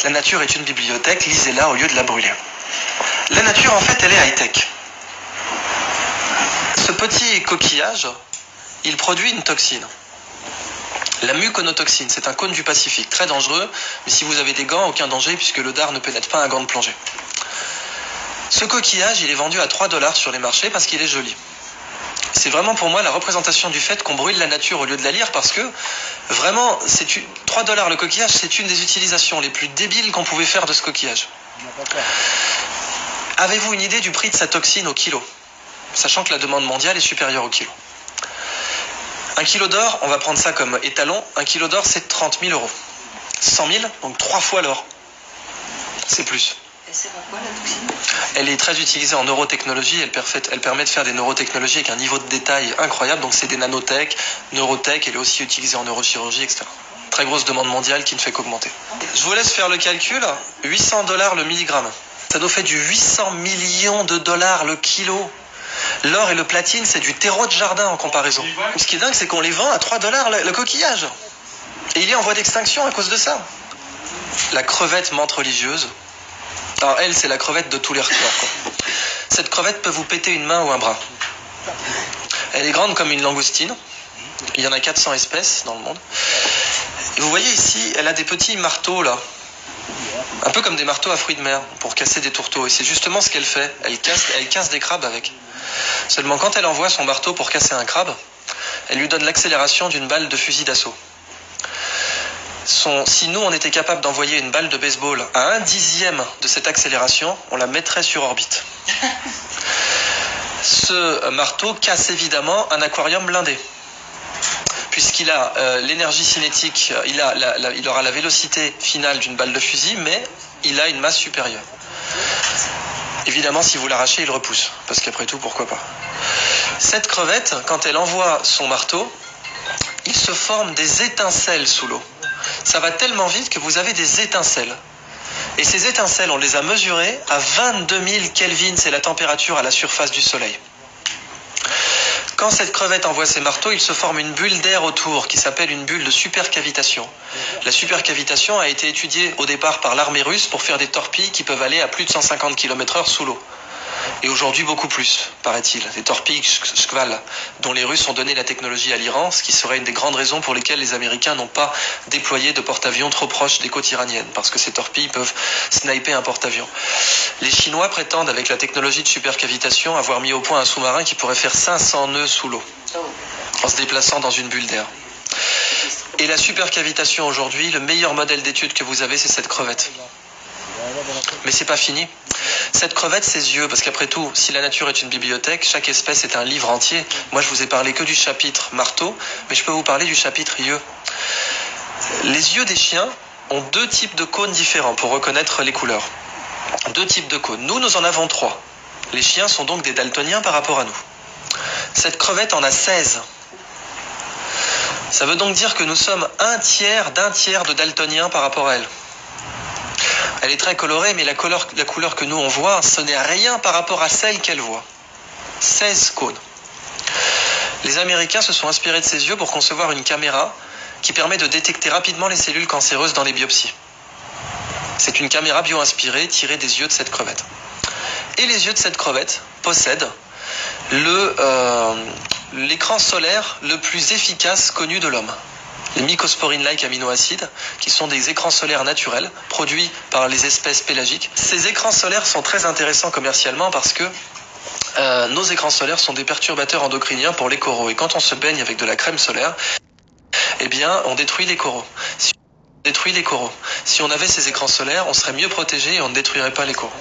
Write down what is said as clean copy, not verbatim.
La nature est une bibliothèque, lisez-la au lieu de la brûler. La nature, en fait, elle est high-tech. Ce petit coquillage, il produit une toxine. La muconotoxine, c'est un cône du Pacifique, très dangereux, mais si vous avez des gants, aucun danger puisque le dard ne pénètre pas un gant de plongée. Ce coquillage, il est vendu à 3 $ sur les marchés parce qu'il est joli. C'est vraiment pour moi la représentation du fait qu'on brûle la nature au lieu de la lire parce que vraiment, 3 $ le coquillage, c'est une des utilisations les plus débiles qu'on pouvait faire de ce coquillage. Avez-vous une idée du prix de sa toxine au kilo? Sachant que la demande mondiale est supérieure au kilo. 1 kilo d'or, on va prendre ça comme étalon, 1 kilo d'or c'est 30 000 €. 100 000, donc 3 fois l'or. C'est plus. Et c'est pourquoi la toxine? Elle est très utilisée en neurotechnologie, elle permet de faire des neurotechnologies avec un niveau de détail incroyable, donc c'est des nanotech, neurotech, elle est aussi utilisée en neurochirurgie, etc. Très grosse demande mondiale qui ne fait qu'augmenter. Je vous laisse faire le calcul, 800 $ le milligramme. Ça nous fait du 800 millions de dollars le kilo. L'or et le platine, c'est du terreau de jardin en comparaison. Ce qui est dingue, c'est qu'on les vend à 3 $ le coquillage. Et il est en voie d'extinction à cause de ça. La crevette menthe religieuse. Alors elle, c'est la crevette de tous les records, quoi. Cette crevette peut vous péter une main ou un bras. Elle est grande comme une langoustine. Il y en a 400 espèces dans le monde. Et vous voyez ici, elle a des petits marteaux là. Un peu comme des marteaux à fruits de mer pour casser des tourteaux. Et c'est justement ce qu'elle fait. Elle casse des crabes avec. Seulement quand elle envoie son marteau pour casser un crabe, elle lui donne l'accélération d'une balle de fusil d'assaut. Si nous on était capable d'envoyer une balle de baseball à 1/10 de cette accélération, on la mettrait sur orbite. Ce marteau casse évidemment un aquarium blindé. Puisqu'il a l'énergie cinétique, il aura la vélocité finale d'une balle de fusil, mais il a une masse supérieure. Évidemment, si vous l'arrachez, il repousse, parce qu'après tout, pourquoi pas. Cette crevette, quand elle envoie son marteau, il se forme des étincelles sous l'eau. Ça va tellement vite que vous avez des étincelles. Et ces étincelles, on les a mesurées à 22 000 Kelvin, c'est la température à la surface du Soleil. Quand cette crevette envoie ses marteaux, il se forme une bulle d'air autour qui s'appelle une bulle de supercavitation. La supercavitation a été étudiée au départ par l'armée russe pour faire des torpilles qui peuvent aller à plus de 150 km/h sous l'eau. Et aujourd'hui beaucoup plus, paraît-il. Des torpilles Shkval, dont les Russes ont donné la technologie à l'Iran, ce qui serait une des grandes raisons pour lesquelles les Américains n'ont pas déployé de porte-avions trop proches des côtes iraniennes, parce que ces torpilles peuvent sniper un porte-avions. Les Chinois prétendent, avec la technologie de supercavitation, avoir mis au point un sous-marin qui pourrait faire 500 nœuds sous l'eau, en se déplaçant dans une bulle d'air. Et la supercavitation aujourd'hui, le meilleur modèle d'étude que vous avez, c'est cette crevette. Mais c'est pas fini. Cette crevette, ses yeux, parce qu'après tout, si la nature est une bibliothèque, chaque espèce est un livre entier. Moi, je vous ai parlé que du chapitre marteau, mais je peux vous parler du chapitre yeux. Les yeux des chiens ont 2 types de cônes différents pour reconnaître les couleurs. 2 types de cônes. Nous en avons 3. Les chiens sont donc des daltoniens par rapport à nous. Cette crevette en a 16. Ça veut donc dire que nous sommes 1/3 d'un tiers de daltoniens par rapport à elle. Elle est très colorée, mais la couleur que nous on voit, ce n'est rien par rapport à celle qu'elle voit. 16 cônes. Les Américains se sont inspirés de ces yeux pour concevoir une caméra qui permet de détecter rapidement les cellules cancéreuses dans les biopsies. C'est une caméra bio-inspirée tirée des yeux de cette crevette. Et les yeux de cette crevette possèdent l'écran solaire le plus efficace connu de l'homme. Les mycosporine-like aminoacides, qui sont des écrans solaires naturels produits par les espèces pélagiques. Ces écrans solaires sont très intéressants commercialement parce que nos écrans solaires sont des perturbateurs endocriniens pour les coraux. Et quand on se baigne avec de la crème solaire, eh bien, on détruit les coraux. Si on avait ces écrans solaires, on serait mieux protégé et on ne détruirait pas les coraux.